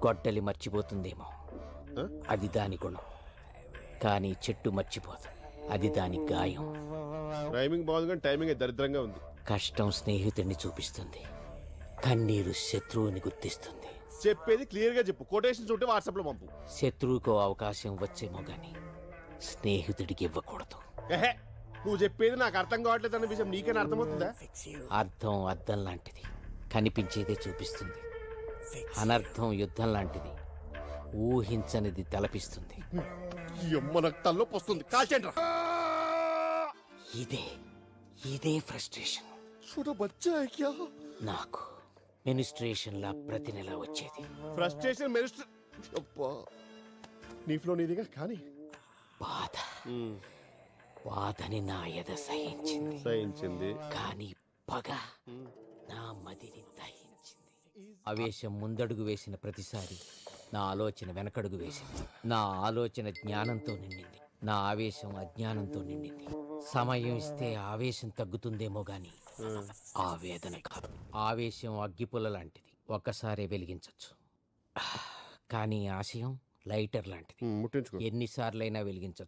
గొడ్డలి మర్చిపోతుందేమో, ఆ? అది దాని గుణం. కానీ చెట్టు మర్చిపోదు, అది దాని గాయం. రైమింగ్ బాగుంది కానీ టైమింగ్ దరిద్రంగా ఉంది. కష్టం స్నేహితుడిని చూపిస్తుంది, కన్నీరు శత్రువుని గుర్తిస్తుంది. చెప్పేది క్లియర్ గా చెప్పు. కొటేషన్స్ ఉంటే వాట్సాప్ లో పంపు. శత్రువుకో అవకాశం వచ్చేమో గాని స్నేహితుడికి ఇవ్వకూడదు. ఎహే, నువ్వు చెప్పేది నాకు అర్థం కావట్లేదు అన్న విషయం నీకైనా అర్థమవుతుందా? అర్థం అద్దం లాంటిది, కనిపించేదే చూపిస్తుంది. అనర్థం యుద్ధం లాంటిది, ఊహించనిది తలపిస్తుంది. ఈ అమ్మ నాకు తలనొప్పి వస్తుంది. కాల్చండి రా. ఇదే ఇదే ఫ్రస్ట్రేషన్ చూడ బచ్చా హై క్యా? నాకు. మెనిస్ట్రేషన్ లా ప్రతి నెల వచ్చేది. ఫ్రస్ట్రేషన్ మెరిస్ట్. అబ్బా, నీ ఫ్లో నీదిగా కానీ బాధ. బాధని నా ఎద సహించింది, సహించింది. కానీ పగ నా మదిని దహించింది. ఆవేశం ముందడుగు వేసిన ప్రతిసారి నా ఆలోచన వెనకడుగు వేసింది. నా ఆలోచన జ్ఞానంతో నిండింది, నా ఆవేశం అజ్ఞానంతో నిండింది. సమయం ఇస్తే ఆవేశం తగ్గుతుందేమో గాని ఆవేదన కాదు. ఆవేశం అగ్గిపుల్ల లాంటిది, ఒక్కసారే వెలిగించవచ్చు. కానీ ఆశయం లైటర్ లాంటిది, ముట్టించుకో. ఎన్నిసార్లైనా వెలిగించవచ్చు.